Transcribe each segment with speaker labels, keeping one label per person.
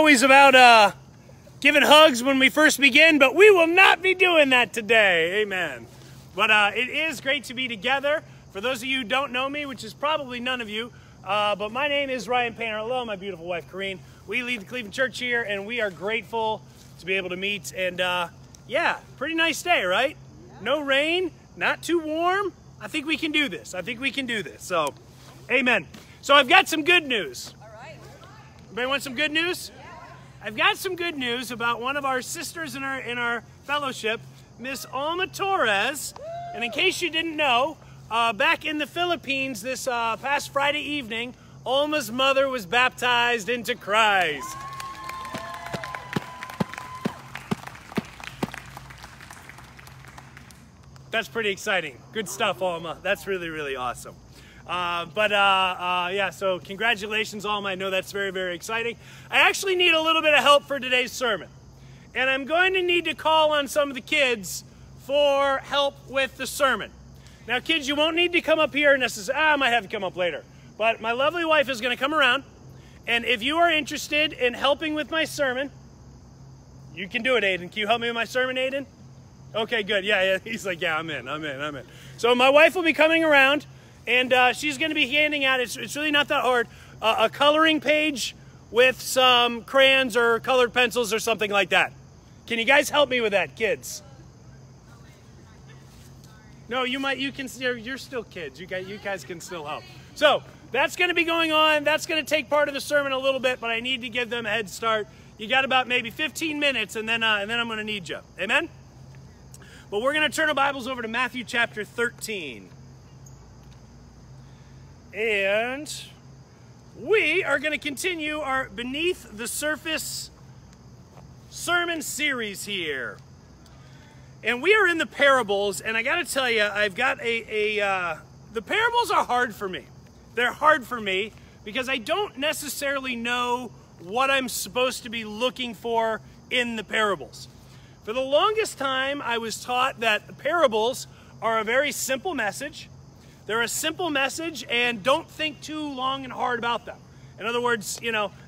Speaker 1: always about giving hugs when we first begin, but we will not be doing that today. Amen. But it is great to be together. For those of you who don't know me, which is probably none of you, but my name is Ryan Painter. Hello, my beautiful wife, Corrine. We lead the Cleveland Church here, and we are grateful to be able to meet. And yeah, pretty nice day, right? No rain, not too warm. I think we can do this. I think we can do this. So, amen. So I've got some good news.
Speaker 2: All right.
Speaker 1: Everybody want some good news?
Speaker 2: Yeah.
Speaker 1: I've got some good news about one of our sisters in our fellowship, Miss Alma Torres. And in case you didn't know, back in the Philippines this past Friday evening, Alma's mother was baptized into Christ. That's pretty exciting. Good stuff, Alma. That's really, really awesome. Yeah, so congratulations, Alma. I know that's very, very exciting. I actually need a little bit of help for today's sermon. And I'm going to need to call on some of the kids for help with the sermon. Now, kids, you won't need to come up here necessarily. I might have to come up later. But my lovely wife is going to come around. And if you are interested in helping with my sermon, you can do it, Aiden. Can you help me with my sermon, Aiden? Okay, good. Yeah. He's like, yeah, I'm in. So my wife will be coming around, and she's going to be handing out, it's really not that hard, a coloring page with some crayons or colored pencils or something like that. Can you guys help me with that, kids? No, you're still kids. You guys can still help. So that's going to be going on. That's going to take part of the sermon a little bit, but I need to give them a head start. You got about maybe 15 minutes, and then I'm going to need you. Amen? But we're going to turn our Bibles over to Matthew chapter 13. And we are going to continue our Beneath the Surface sermon series here. And we are in the parables, and I got to tell you, I've got the parables are hard for me. They're hard for me because I don't necessarily know what I'm supposed to be looking for in the parables. For the longest time, I was taught that parables are a very simple message. They're a simple message, and don't think too long and hard about them. In other words,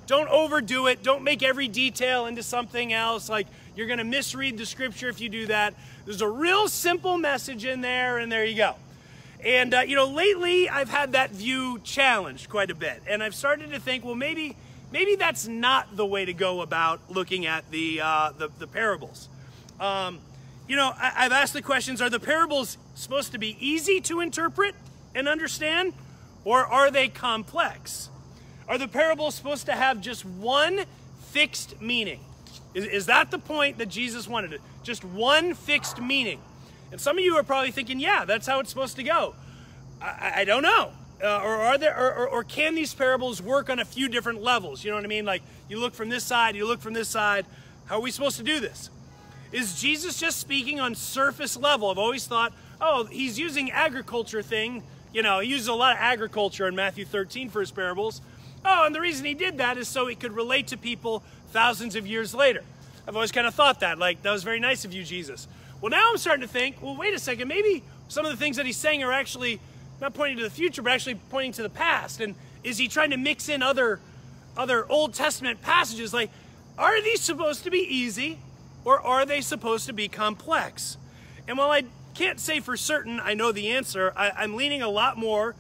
Speaker 1: don't overdo it. Don't make every detail into something else. Like, you're going to misread the scripture if you do that. There's a real simple message in there, and there you go. And, lately, I've had that view challenged quite a bit. And I've started to think, well, maybe that's not the way to go about looking at the parables. I've asked the questions, are the parables supposed to be easy to interpret and understand, or are they complex? Are the parables supposed to have just one fixed meaning? Is that the point that Jesus wanted it? Just one fixed meaning? And some of you are probably thinking, yeah, that's how it's supposed to go. I don't know. Or can these parables work on a few different levels? You know what I mean? Like, you look from this side, you look from this side. How are we supposed to do this? Is Jesus just speaking on surface level? I've always thought, oh, he's using agriculture thing. He uses a lot of agriculture in Matthew 13 for his parables. Oh, and the reason he did that is so he could relate to people thousands of years later. I've always kind of thought that, like, that was very nice of you, Jesus. Well, now I'm starting to think, well, wait a second, maybe some of the things that he's saying are actually not pointing to the future, but actually pointing to the past. And is he trying to mix in other Old Testament passages? Like, are these supposed to be easy? Or are they supposed to be complex? And while I can't say for certain I know the answer, I'm leaning a lot more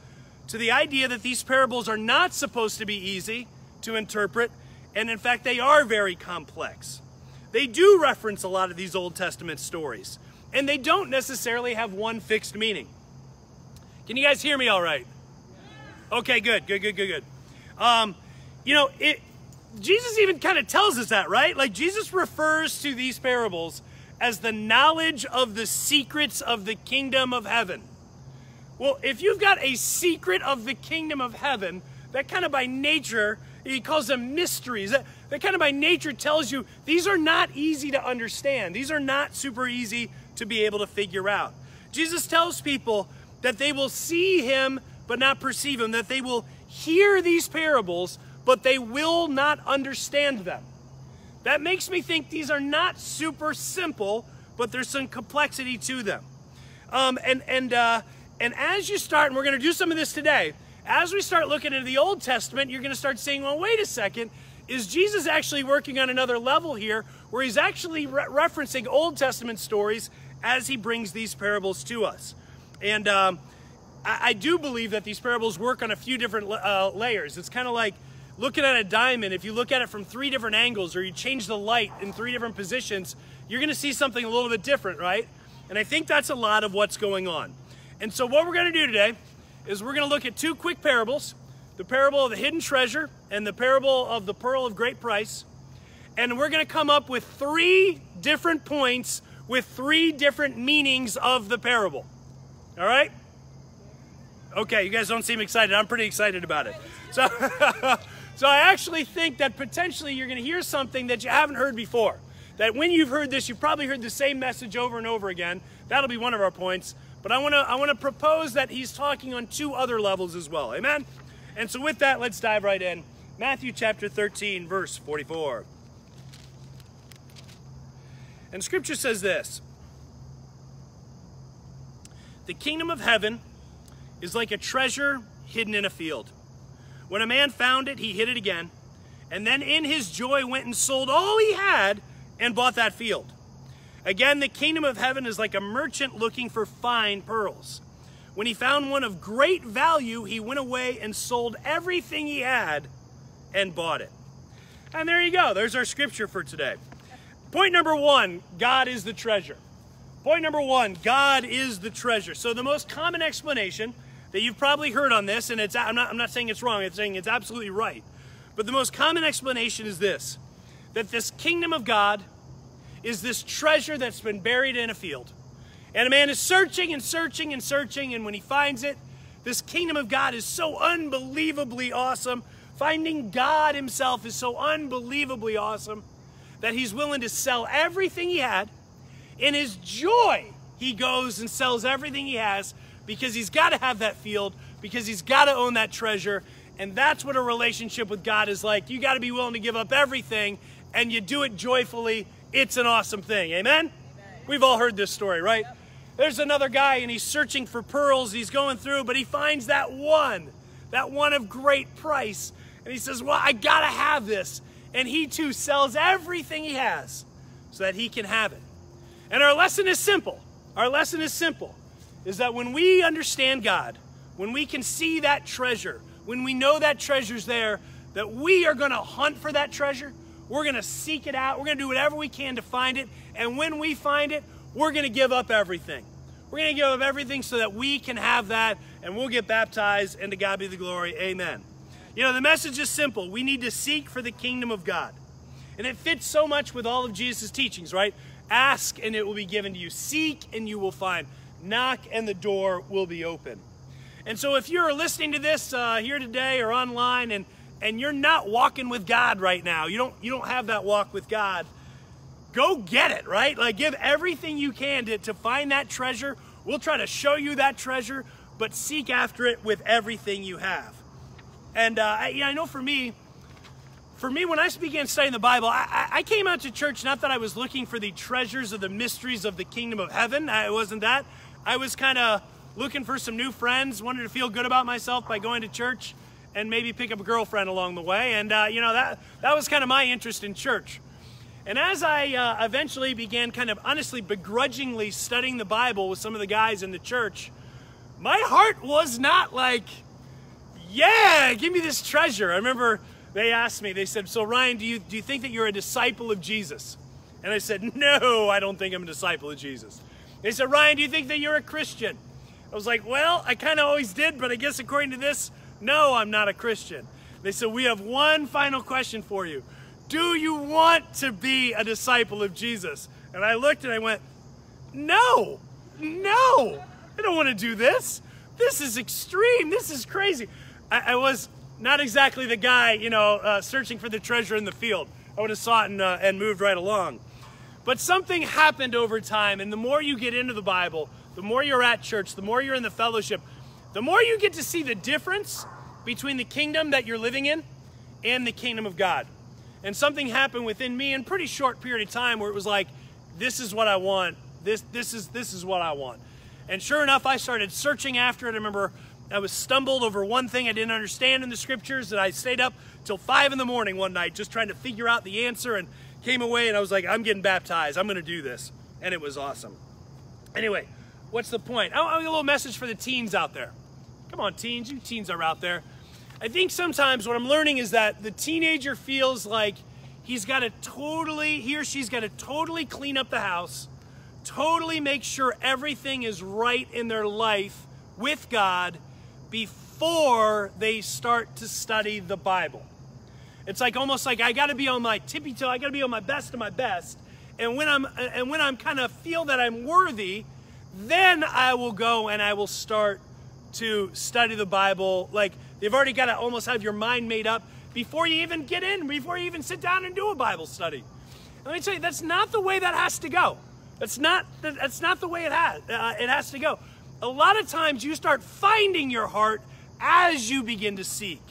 Speaker 1: to the idea that these parables are not supposed to be easy to interpret, and in fact they are very complex. They do reference a lot of these Old Testament stories, and they don't necessarily have one fixed meaning. Can you guys hear me all right? Okay, good. Jesus even kind of tells us that, right? Like, Jesus refers to these parables as the knowledge of the secrets of the kingdom of heaven. Well, if you've got a secret of the kingdom of heaven, that kind of by nature, he calls them mysteries. That kind of by nature tells you these are not easy to understand. These are not super easy to be able to figure out. Jesus tells people that they will see him but not perceive him, that they will hear these parables but they will not understand them. That makes me think these are not super simple, but there's some complexity to them. And as you start, and we're going to do some of this today, as we start looking into the Old Testament, you're going to start saying, well, wait a second, is Jesus actually working on another level here where he's actually referencing Old Testament stories as he brings these parables to us. And I do believe that these parables work on a few different layers. It's kind of like looking at a diamond. If you look at it from 3 different angles, or you change the light in 3 different positions, you're going to see something a little bit different, right? And I think that's a lot of what's going on. And so what we're going to do today is we're going to look at 2 quick parables, the parable of the hidden treasure and the parable of the pearl of great price. And we're going to come up with 3 different points with 3 different meanings of the parable. All right? Okay, you guys don't seem excited. I'm pretty excited about it. So, so I actually think that potentially you're going to hear something that you haven't heard before. That when you've heard this, you've probably heard the same message over and over again. That'll be one of our points. But I want to propose that he's talking on 2 other levels as well. Amen? And so with that, let's dive right in. Matthew chapter 13, verse 44. And Scripture says this: "The kingdom of heaven is like a treasure hidden in a field. When a man found it, he hid it again, and then in his joy went and sold all he had and bought that field. Again, the kingdom of heaven is like a merchant looking for fine pearls. When he found one of great value, he went away and sold everything he had and bought it." And there you go. There's our scripture for today. Point number 1, God is the treasure. Point number 1, God is the treasure. So the most common explanation that you've probably heard on this, and I'm not saying it's wrong, I'm saying it's absolutely right. But the most common explanation is this: that this kingdom of God is this treasure that's been buried in a field. And a man is searching and searching and searching, and when he finds it, this kingdom of God is so unbelievably awesome. Finding God himself is so unbelievably awesome that he's willing to sell everything he had. In his joy, he goes and sells everything he has because he's got to have that field, because he's got to own that treasure. And that's what a relationship with God is like. You got to be willing to give up everything, and you do it joyfully. It's an awesome thing. Amen? Amen. We've all heard this story, right? Yep. There's another guy, and he's searching for pearls. He's going through, but he finds that one of great price. And he says, well, I got to have this. And he too sells everything he has so that he can have it. And our lesson is simple. Our lesson is simple, is that when we understand God, when we can see that treasure, when we know that treasure's there, that we are going to hunt for that treasure. We're going to seek it out. We're going to do whatever we can to find it. And when we find it, we're going to give up everything. We're going to give up everything so that we can have that, and we'll get baptized, and to God be the glory. Amen. You know, the message is simple. We need to seek for the kingdom of God. And it fits so much with all of Jesus' teachings, right? Ask, and it will be given to you. Seek, and you will find. Knock, and the door will be open. And so if you're listening to this here today or online, and you're not walking with God right now, you don't have that walk with God, go get it, right? Like, give everything you can to find that treasure. We'll try to show you that treasure, but seek after it with everything you have. And I know for me, when I began studying the Bible, I came out to church not that I was looking for the treasures or the mysteries of the kingdom of heaven. It wasn't that. I was kind of looking for some new friends, wanted to feel good about myself by going to church and maybe pick up a girlfriend along the way. And, that was kind of my interest in church. And as I eventually began kind of honestly begrudgingly studying the Bible with some of the guys in the church, my heart was not like, yeah, give me this treasure. I remember they asked me, they said, so Ryan, do you think that you're a disciple of Jesus? And I said, no, I don't think I'm a disciple of Jesus. They said, Ryan, do you think that you're a Christian? I was like, well, I kind of always did, but I guess according to this, no, I'm not a Christian. They said, we have one final question for you. Do you want to be a disciple of Jesus? And I looked and I went, no, I don't want to do this. This is extreme. This is crazy. I was not exactly the guy, searching for the treasure in the field. I would have sought and moved right along. But something happened over time, and the more you get into the Bible, the more you're at church, the more you're in the fellowship, the more you get to see the difference between the kingdom that you're living in and the kingdom of God. And something happened within me in a pretty short period of time where it was like, this is what I want. This is what I want. And sure enough, I started searching after it. I remember I was stumbled over one thing I didn't understand in the scriptures, and I stayed up till 5 in the morning one night just trying to figure out the answer, and came away and I was like, I'm getting baptized. I'm going to do this. And it was awesome. Anyway, what's the point? I want a little message for the teens out there. Come on, teens. You teens are out there. I think sometimes what I'm learning is that the teenager feels like he or she's got to totally clean up the house, totally make sure everything is right in their life with God before they start to study the Bible. It's like almost like I got to be on my tippy toe. I got to be on my best of my best. And when I'm kind of feel that I'm worthy, then I will go and I will start to study the Bible. Like they've already got to almost have your mind made up before you even get in, before you even sit down and do a Bible study. Let me tell you, that's not the way that has to go. That's not the way it has to go. A lot of times you start finding your heart as you begin to seek.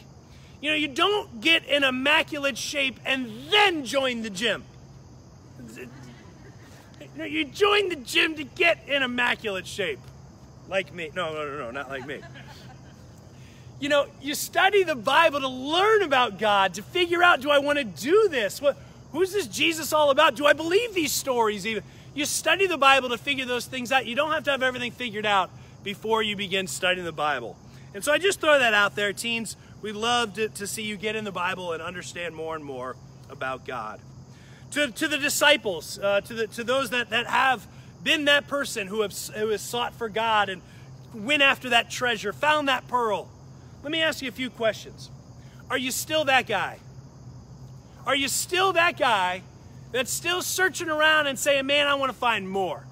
Speaker 1: You know, you don't get in immaculate shape and then join the gym. You join the gym to get in immaculate shape. Like me. No, not like me. You know, you study the Bible to learn about God, to figure out, do I want to do this? Who's this Jesus all about? Do I believe these stories even? You study the Bible to figure those things out. You don't have to have everything figured out before you begin studying the Bible. And so I just throw that out there, teens. We'd love to see you get in the Bible and understand more and more about God. To the disciples, to those that have been that person who has sought for God and went after that treasure, found that pearl. Let me ask you a few questions. Are you still that guy? Are you still that guy that's still searching around and saying, man, I want to find more?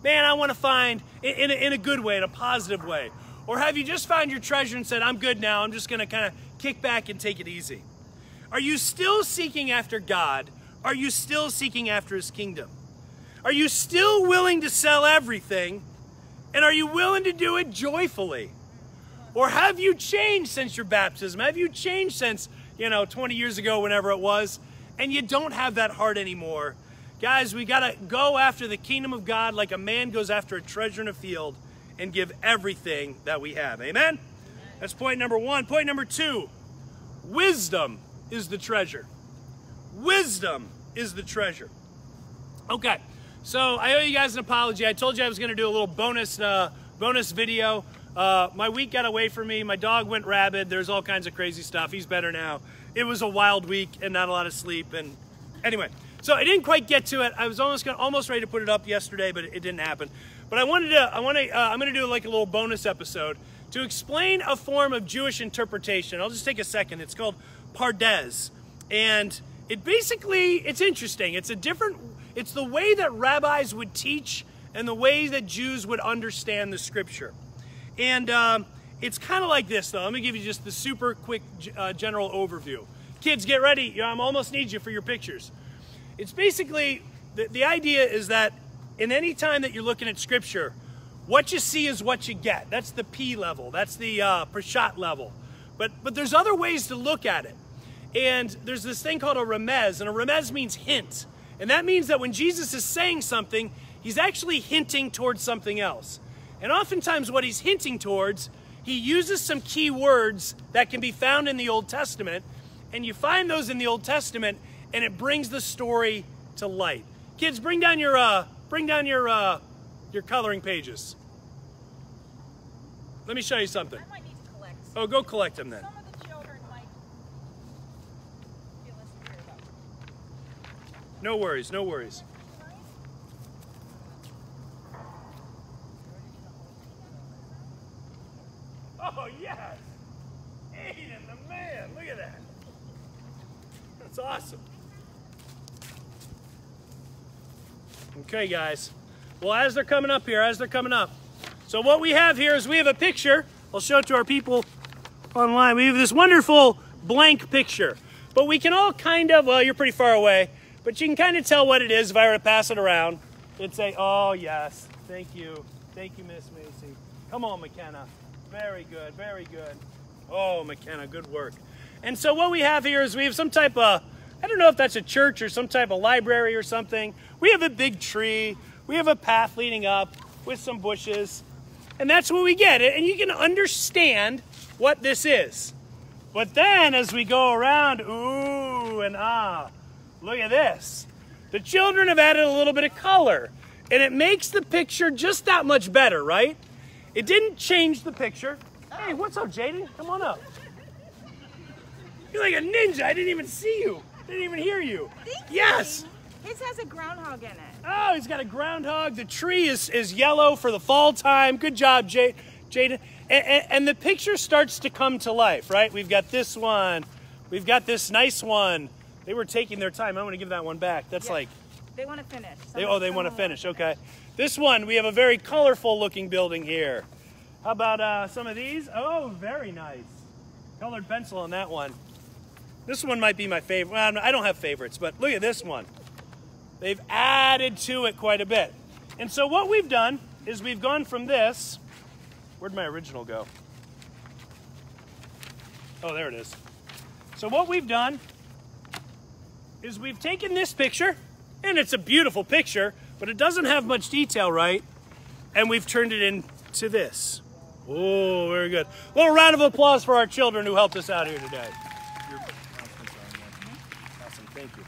Speaker 1: Man, I want to find in a good way, in a positive way. Or have you just found your treasure and said, I'm good now, I'm just going to kind of kick back and take it easy? Are you still seeking after God? Are you still seeking after His kingdom? Are you still willing to sell everything? And are you willing to do it joyfully? Or have you changed since your baptism? Have you changed since, 20 years ago, whenever it was, and you don't have that heart anymore? Guys, we got to go after the kingdom of God like a man goes after a treasure in a field and give everything that we have. Amen? That's point number one. Point number two, wisdom is the treasure. Wisdom is the treasure. Okay, so I owe you guys an apology. I told you I was going to do a little bonus video. My week got away from me. My dog went rabid. There's all kinds of crazy stuff. He's better now. It was a wild week and not a lot of sleep. And anyway, so I didn't quite get to it. I was almost ready to put it up yesterday, but it didn't happen. But I'm going to do like a little bonus episode to explain a form of Jewish interpretation. I'll just take a second. It's called Pardes, and it's interesting. It's the way that rabbis would teach and the way that Jews would understand the scripture. And it's kind of like this, though. Let me give you just the super quick general overview. Kids, get ready. I almost need you for your pictures. It's basically, the idea is that in any time that you're looking at scripture, what you see is what you get. That's the P level. That's the Peshat level. But there's other ways to look at it. And there's this thing called a remez, and a remez means hint. And that means that when Jesus is saying something, he's actually hinting towards something else. And oftentimes what he's hinting towards, he uses some key words that can be found in the Old Testament, and you find those in the Old Testament, and it brings the story to light. Kids, bring down your coloring pages. Let me show you something.
Speaker 2: I might need to collect.
Speaker 1: Oh, go collect them then.
Speaker 2: Some of the children might feel less secure about it.
Speaker 1: No worries, no worries. Oh, yes! Aiden, the man! Look at that! That's awesome. Okay, guys. Well, as they're coming up, so what we have here is we have a picture. I'll show it to our people online. We have this wonderful blank picture. But we can all kind of, well, you're pretty far away, but you can kind of tell what it is if I were to pass it around. It'd say, oh, yes, thank you. Thank you, Miss Macy. Come on, McKenna. Very good, very good. Oh, McKenna, good work. And so what we have here is we have some type of, I don't know if that's a church or some type of library or something. We have a big tree. We have a path leading up with some bushes. And that's what we get. And you can understand what this is. But then as we go around, ooh and ah, look at this. The children have added a little bit of color. And it makes the picture just that much better, right? It didn't change the picture. Hey, what's up, Jaden? Come on up. You're like a ninja. I didn't even see you. Didn't even hear you.
Speaker 2: Thank
Speaker 1: yes.
Speaker 2: you. His has a groundhog in it.
Speaker 1: Oh, he's got a groundhog. The tree is yellow for the fall time. Good job, Jaden. And the picture starts to come to life, right? We've got this one. We've got this nice one. They were taking their time. I'm going to give that one back. That's like...
Speaker 2: They want to finish.
Speaker 1: They want to finish. Okay. This one, we have a very colorful looking building here. How about some of these? Oh, very nice. Colored pencil on that one. This one might be my favorite. Well, I don't have favorites, but look at this one. They've added to it quite a bit. And so what we've done is we've gone from this. Where'd my original go? Oh, there it is. So what we've done is we've taken this picture, and it's a beautiful picture, but it doesn't have much detail, right? And we've turned it into this. Oh, very good. A little round of applause for our children who helped us out here today. Awesome, thank you.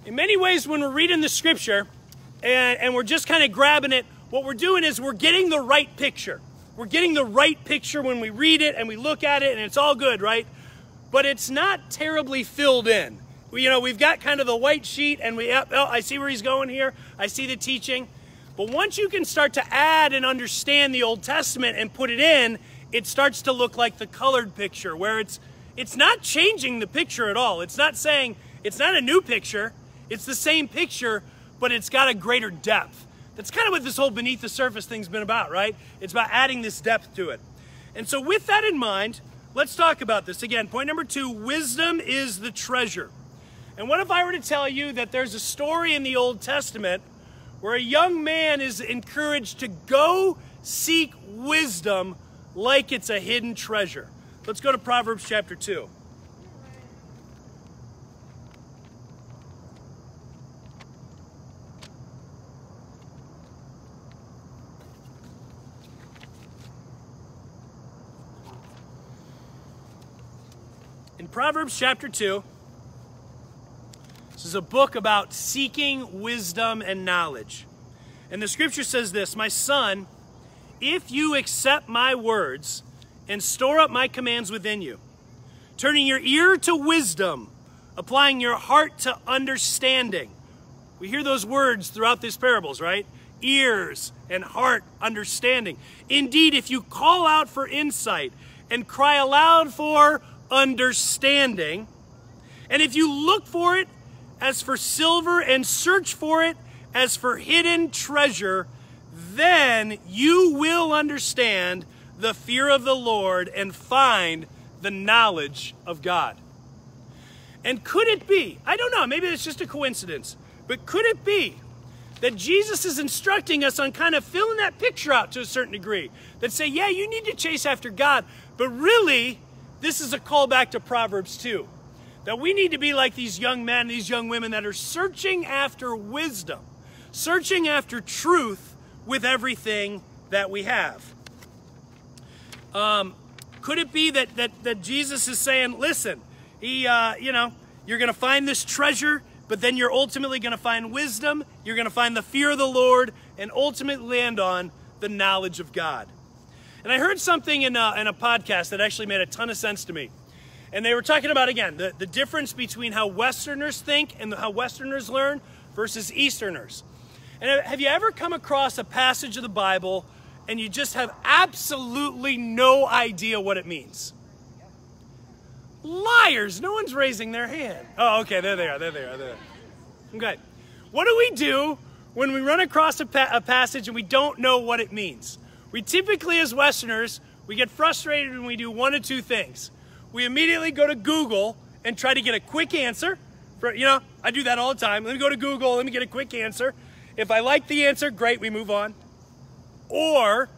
Speaker 1: In many ways, when we're reading the scripture and we're just kind of grabbing it, what we're doing is we're getting the right picture. We're getting the right picture when we read it and we look at it, and it's all good, right? But it's not terribly filled in. We've got kind of the white sheet, and I see where he's going here. I see the teaching. But once you can start to add and understand the Old Testament and put it in, it starts to look like the colored picture, where it's not changing the picture at all. It's not saying, it's not a new picture. It's the same picture, but it's got a greater depth. That's kind of what this whole beneath the surface thing's been about, right? It's about adding this depth to it. And so with that in mind, let's talk about this. Again, point number 2, wisdom is the treasure. And what if I were to tell you that there's a story in the Old Testament where a young man is encouraged to go seek wisdom like it's a hidden treasure? Let's go to Proverbs chapter 2. In Proverbs chapter 2, this is a book about seeking wisdom and knowledge. And the scripture says this, "My son, if you accept my words and store up my commands within you, turning your ear to wisdom, applying your heart to understanding." We hear those words throughout these parables, right? Ears and heart, understanding. "Indeed, if you call out for insight and cry aloud for understanding, and if you look for it as for silver and search for it as for hidden treasure, then you will understand the fear of the Lord and find the knowledge of God." And could it be, I don't know, maybe it's just a coincidence, but could it be that Jesus is instructing us on kind of filling that picture out to a certain degree? That say, yeah, you need to chase after God, but really, this is a callback to Proverbs 2. That we need to be like these young men, these young women that are searching after wisdom, searching after truth with everything that we have. Could it be that Jesus is saying, listen, you're going to find this treasure, but then you're ultimately going to find wisdom, you're going to find the fear of the Lord, and ultimately land on the knowledge of God. And I heard something in a podcast that actually made a ton of sense to me. And they were talking about, again, the difference between how Westerners think and how Westerners learn versus Easterners. And have you ever come across a passage of the Bible and you just have absolutely no idea what it means? Liars! No one's raising their hand. Oh, okay, there they are. Okay. What do we do when we run across a passage and we don't know what it means? We typically, as Westerners, we get frustrated when we do one of two things. We immediately go to Google and try to get a quick answer. I do that all the time. Let me go to Google, let me get a quick answer. If I like the answer, great, we move on. Or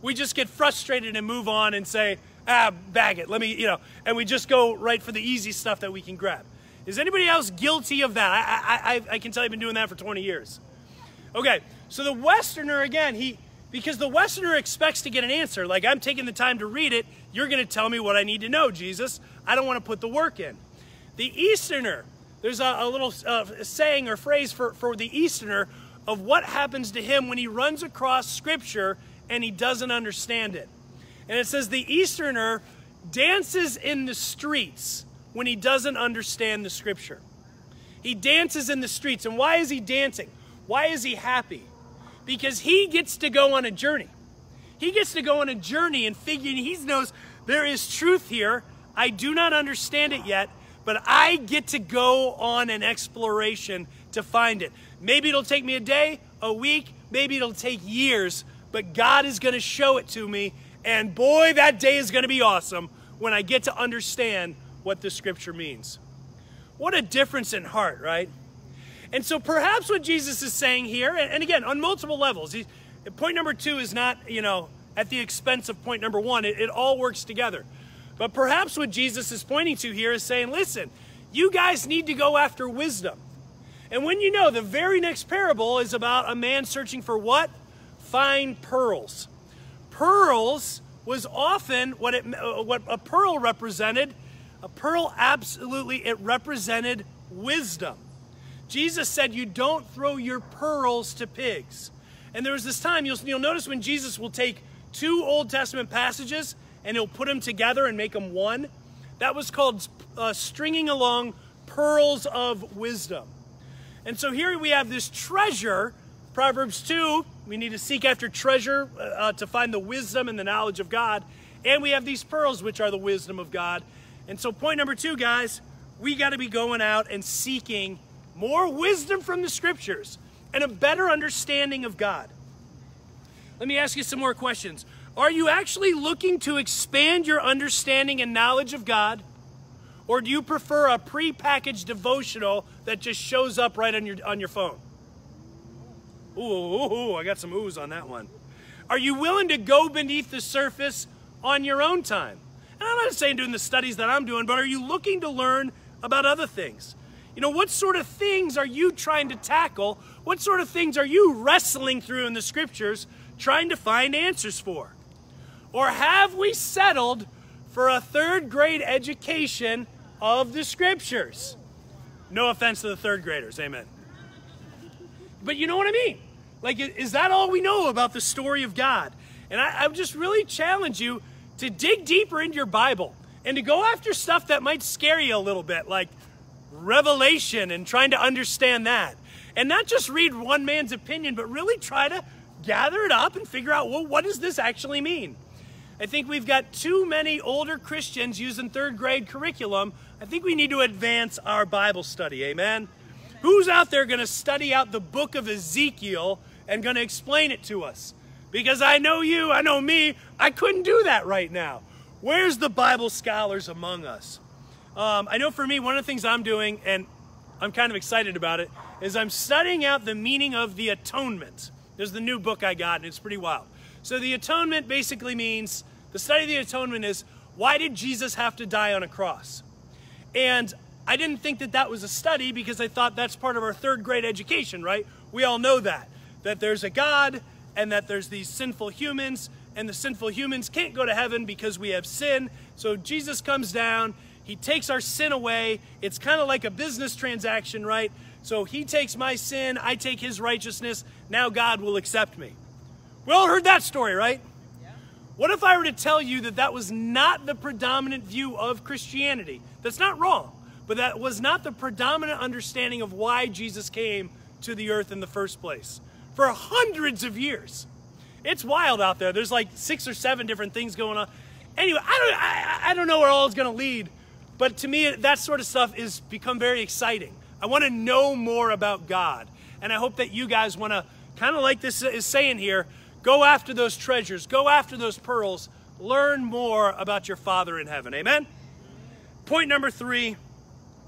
Speaker 1: we just get frustrated and move on and say, bag it, and we just go right for the easy stuff that we can grab. Is anybody else guilty of that? I can tell you've been doing that for 20 years. Okay, so the Westerner, again, Because the Westerner expects to get an answer. Like, I'm taking the time to read it. You're going to tell me what I need to know, Jesus. I don't want to put the work in. The Easterner, there's a little saying or phrase for the Easterner of what happens to him when he runs across Scripture and he doesn't understand it. And it says the Easterner dances in the streets when he doesn't understand the Scripture. He dances in the streets. And why is he dancing? Why is he happy? Because he gets to go on a journey. He gets to go on a journey and he knows there is truth here. I do not understand it yet, but I get to go on an exploration to find it. Maybe it'll take me a day, a week, maybe it'll take years, but God is going to show it to me. And boy, that day is going to be awesome when I get to understand what the Scripture means. What a difference in heart, right? And so perhaps what Jesus is saying here, and again, on multiple levels, point number 2 is not, at the expense of point number 1. It all works together. But perhaps what Jesus is pointing to here is saying, listen, you guys need to go after wisdom. And when the very next parable is about a man searching for what? Fine pearls. Pearls was often what a pearl represented. A pearl, absolutely, it represented wisdom. Jesus said, you don't throw your pearls to pigs. And there was this time, you'll notice when Jesus will take 2 Old Testament passages and he'll put them together and make them one. That was called stringing along pearls of wisdom. And so here we have this treasure, Proverbs 2, we need to seek after treasure to find the wisdom and the knowledge of God. And we have these pearls, which are the wisdom of God. And so point number 2, guys, we got to be going out and seeking more wisdom from the Scriptures and a better understanding of God. Let me ask you some more questions. Are you actually looking to expand your understanding and knowledge of God? Or do you prefer a pre-packaged devotional that just shows up right on your phone? Ooh, I got some oohs on that one. Are you willing to go beneath the surface on your own time? And I'm not saying doing the studies that I'm doing, but are you looking to learn about other things? What sort of things are you trying to tackle? What sort of things are you wrestling through in the Scriptures trying to find answers for? Or have we settled for a 3rd grade education of the Scriptures? No offense to the 3rd graders, amen. But you know what I mean? Like, is that all we know about the story of God? And I would just really challenge you to dig deeper into your Bible and to go after stuff that might scare you a little bit, like Revelation and trying to understand that. And not just read one man's opinion, but really try to gather it up and figure out, well, what does this actually mean? I think we've got too many older Christians using 3rd grade curriculum. I think we need to advance our Bible study, amen? Who's out there going to study out the book of Ezekiel and going to explain it to us? Because I know you, I know me, I couldn't do that right now. Where's the Bible scholars among us? I know for me, one of the things I'm doing, and I'm kind of excited about it, is I'm studying out the meaning of the atonement. There's the new book I got, and it's pretty wild. So the atonement basically means, the study of the atonement is, why did Jesus have to die on a cross? And I didn't think that was a study because I thought that's part of our 3rd grade education, right? We all know that there's a God and that there's these sinful humans, and the sinful humans can't go to heaven because we have sin. So Jesus comes down, he takes our sin away. It's kind of like a business transaction, right? So he takes my sin, I take his righteousness, now God will accept me. We all heard that story, right? Yeah. What if I were to tell you that was not the predominant view of Christianity? That's not wrong, but that was not the predominant understanding of why Jesus came to the earth in the first place. For hundreds of years. It's wild out there. There's like 6 or 7 different things going on. Anyway, I don't know where all it's going to lead, but to me, that sort of stuff is become very exciting. I want to know more about God, and I hope that you guys want to, kind of like this is saying here, go after those treasures, go after those pearls, learn more about your Father in heaven. Amen? Point number 3,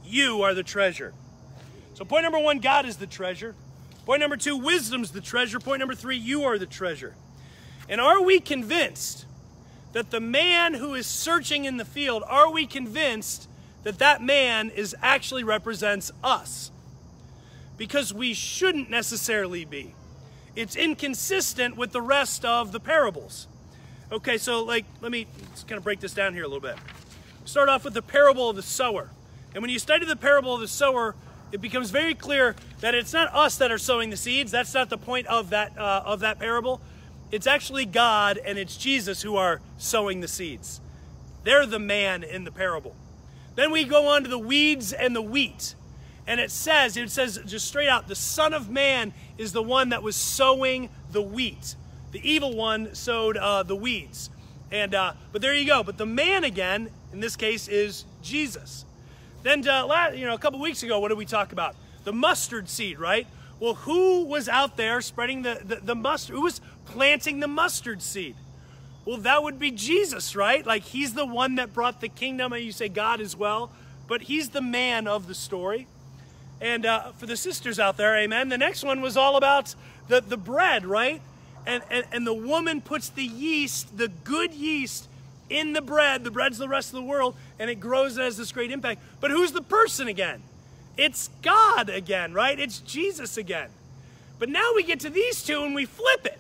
Speaker 1: you are the treasure. So point number 1, God is the treasure. Point number 2, wisdom's the treasure. Point number 3, you are the treasure. And are we convinced that the man who is searching in the field, are we convinced that that man actually represents us? Because we shouldn't necessarily be. it's inconsistent with the rest of the parables. Okay, so let me just kind of break this down here a little bit. Start off with the parable of the sower. And when you study the parable of the sower, it becomes very clear that it's not us that are sowing the seeds. That's not the point of that parable. It's actually God and it's Jesus who are sowing the seeds. They're the man in the parable. Then we go on to the weeds and the wheat. And it says just straight out, the Son of Man is the one that was sowing the wheat. The evil one sowed the weeds. But there you go. But the man again, in this case, is Jesus. Then a couple weeks ago, what did we talk about? The mustard seed, right? Well, who was out there spreading the mustard? Who was planting the mustard seed? Well, that would be Jesus, right? Like, he's the one that brought the kingdom, and you say God as well, but he's the man of the story. And for the sisters out there, amen, the next one was all about the bread, right? And the woman puts the yeast, the good yeast, in the bread. The bread's the rest of the world, and it grows and has this great impact. But who's the person again? It's God again, right? It's Jesus again. But now we get to these two, and we flip it.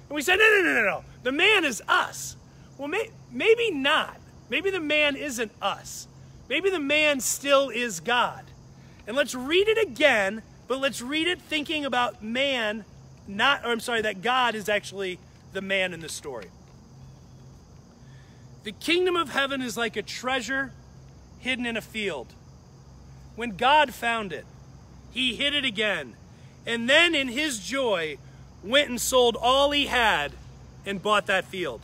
Speaker 1: And we say, no. The man is us. Well, maybe not. Maybe the man isn't us. Maybe the man still is God. And let's read it again, but let's read it thinking about that God is actually the man in the story. The kingdom of heaven is like a treasure hidden in a field. When God found it, he hid it again, and then in his joy went and sold all he had and bought that field.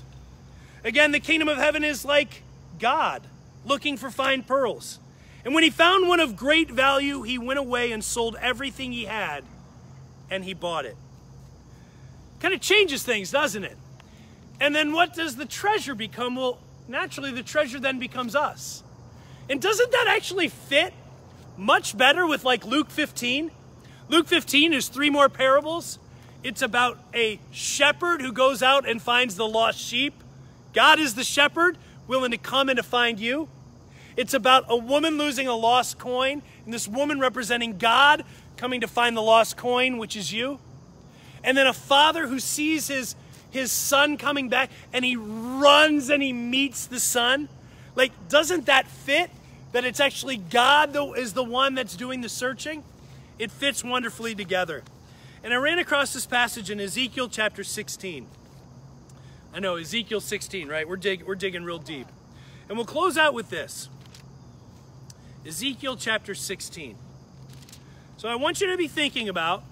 Speaker 1: Again, the kingdom of heaven is like God looking for fine pearls. And when he found one of great value, he went away and sold everything he had, and he bought it. Kind of changes things, doesn't it? And then what does the treasure become? Well, naturally, the treasure then becomes us. And doesn't that actually fit much better with like Luke 15? Luke 15 is 3 more parables. It's about a shepherd who goes out and finds the lost sheep. God is the shepherd, willing to come and to find you. It's about a woman losing a lost coin, and this woman representing God coming to find the lost coin, which is you. And then a father who sees his son coming back, and he runs and he meets the son. Like, doesn't that fit? That it's actually God that is the one that's doing the searching? It fits wonderfully together. And I ran across this passage in Ezekiel chapter 16. I know, Ezekiel 16, right? We're digging real deep. And we'll close out with this. Ezekiel chapter 16. So I want you to be thinking about,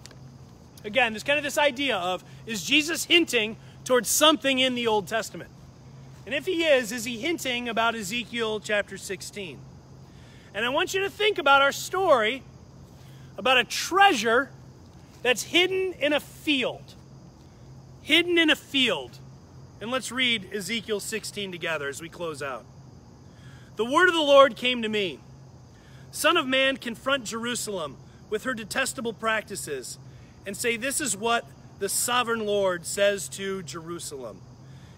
Speaker 1: again, there's kind of this idea of, is Jesus hinting towards something in the Old Testament? And if he is he hinting about Ezekiel chapter 16? And I want you to think about our story about a treasure that's hidden in a field. Hidden in a field. And let's read Ezekiel 16 together as we close out. The word of the Lord came to me. Son of man, confront Jerusalem with her detestable practices and say, this is what the sovereign Lord says to Jerusalem.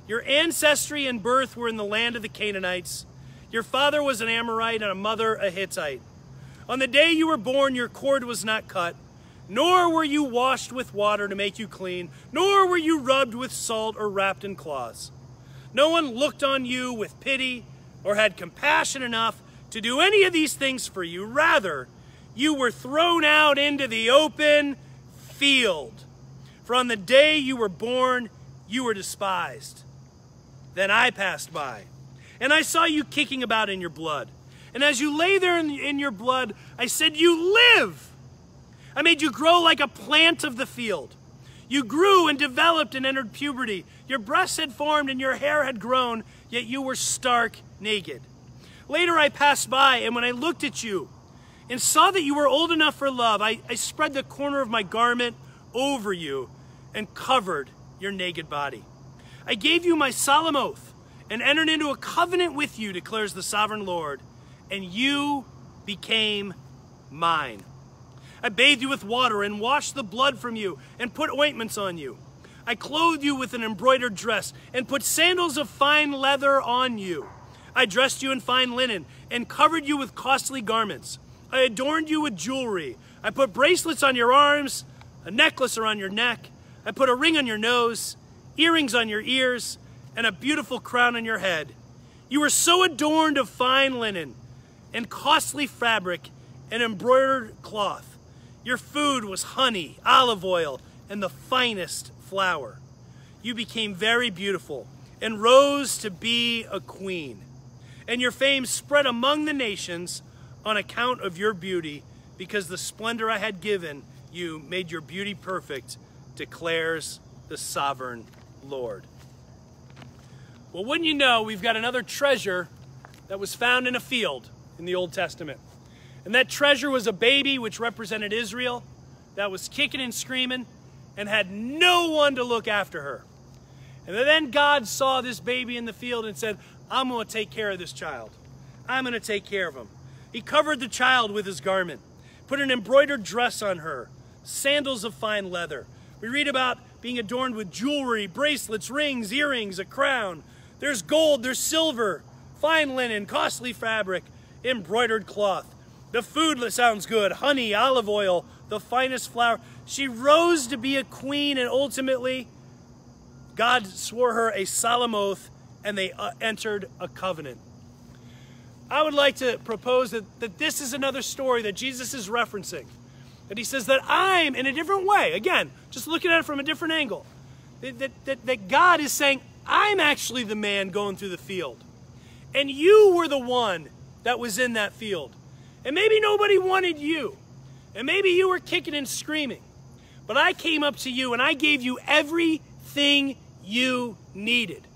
Speaker 1: Your ancestry and birth were in the land of the Canaanites. Your father was an Amorite and a mother a Hittite. On the day you were born, your cord was not cut, nor were you washed with water to make you clean, nor were you rubbed with salt or wrapped in cloths. No one looked on you with pity or had compassion enough to do any of these things for you. Rather, you were thrown out into the open field. For on the day you were born, you were despised. Then I passed by, and I saw you kicking about in your blood. And as you lay there in your blood, I said, you live. I made you grow like a plant of the field. You grew and developed and entered puberty. Your breasts had formed and your hair had grown, yet you were stark naked. Later I passed by, and when I looked at you and saw that you were old enough for love, I spread the corner of my garment over you and covered your naked body. I gave you my solemn oath and entered into a covenant with you, declares the sovereign Lord, and you became mine. I bathed you with water and washed the blood from you and put ointments on you. I clothed you with an embroidered dress and put sandals of fine leather on you. I dressed you in fine linen and covered you with costly garments. I adorned you with jewelry. I put bracelets on your arms, a necklace around your neck. I put a ring on your nose, earrings on your ears, and a beautiful crown on your head. You were so adorned of fine linen and costly fabric and embroidered cloth. Your food was honey, olive oil, and the finest flour. You became very beautiful and rose to be a queen. And your fame spread among the nations on account of your beauty, because the splendor I had given you made your beauty perfect, declares the sovereign Lord. Well, wouldn't you know, we've got another treasure that was found in a field in the Old Testament. And that treasure was a baby which represented Israel that was kicking and screaming and had no one to look after her. And then God saw this baby in the field and said, I'm going to take care of this child. I'm going to take care of him. He covered the child with his garment, put an embroidered dress on her, sandals of fine leather. We read about being adorned with jewelry, bracelets, rings, earrings, a crown. There's gold, there's silver, fine linen, costly fabric, embroidered cloth. The food sounds good, honey, olive oil, the finest flour. She rose to be a queen, and ultimately, God swore her a solemn oath, and they entered a covenant. I would like to propose that this is another story that Jesus is referencing. That he says that I'm, in a different way, again, just looking at it from a different angle, that God is saying, I'm actually the man going through the field. And you were the one that was in that field. And maybe nobody wanted you. And maybe you were kicking and screaming. But I came up to you and I gave you everything you needed.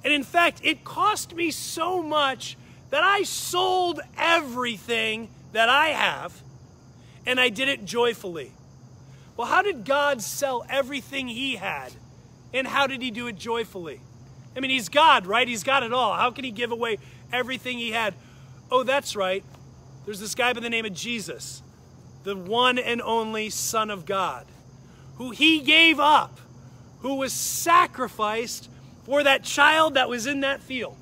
Speaker 1: And in fact, it cost me so much that I sold everything that I have, and I did it joyfully. Well, how did God sell everything he had? And how did he do it joyfully? I mean, he's God, right? He's got it all. How can he give away everything he had? Oh, that's right. There's this guy by the name of Jesus, the one and only Son of God, who he gave up, who was sacrificed for that child that was in that field.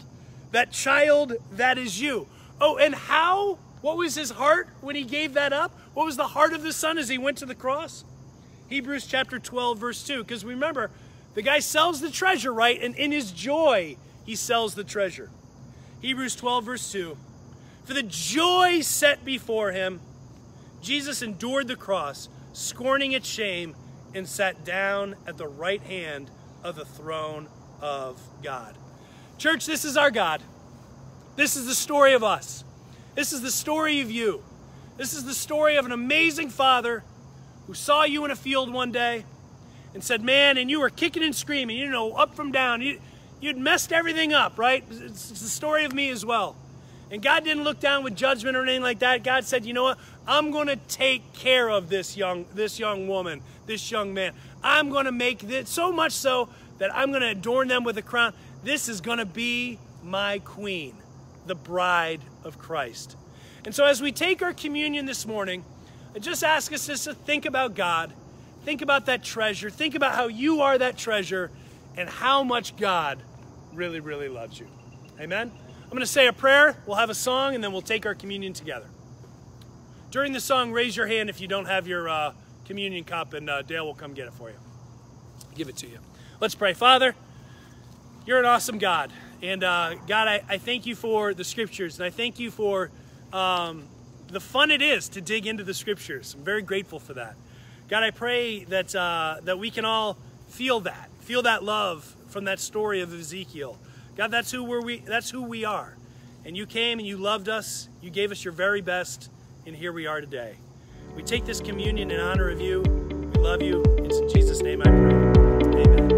Speaker 1: That child that is you. Oh, and how? What was his heart when he gave that up? What was the heart of the Son as he went to the cross? Hebrews chapter 12, verse 2. Because remember, the guy sells the treasure, right? And in his joy, he sells the treasure. Hebrews 12, verse 2. For the joy set before him, Jesus endured the cross, scorning its shame, and sat down at the right hand of the throne of God. Church, this is our God. This is the story of us. This is the story of you. This is the story of an amazing father who saw you in a field one day and said, man, and you were kicking and screaming, you know, up from down. You'd messed everything up, right? It's the story of me as well. And God didn't look down with judgment or anything like that. God said, you know what? I'm going to take care of this young woman, this young man. I'm going to make this so much so that I'm going to adorn them with a crown. This is going to be my queen, the bride of Christ. And so as we take our communion this morning, I just ask us just to think about God, think about that treasure, think about how you are that treasure, and how much God really, really loves you. Amen? I'm going to say a prayer, we'll have a song, and then we'll take our communion together. During the song, raise your hand if you don't have your communion cup, and Dale will come get it for you. Give it to you. Let's pray. Father, you're an awesome God. And God, I thank you for the scriptures, and I thank you for the fun it is to dig into the scriptures. I'm very grateful for that. God, I pray that that we can all feel that love from that story of Ezekiel. God, that's who we are. And you came and you loved us. You gave us your very best, and here we are today. We take this communion in honor of you. We love you. It's in Jesus' name I pray. Amen.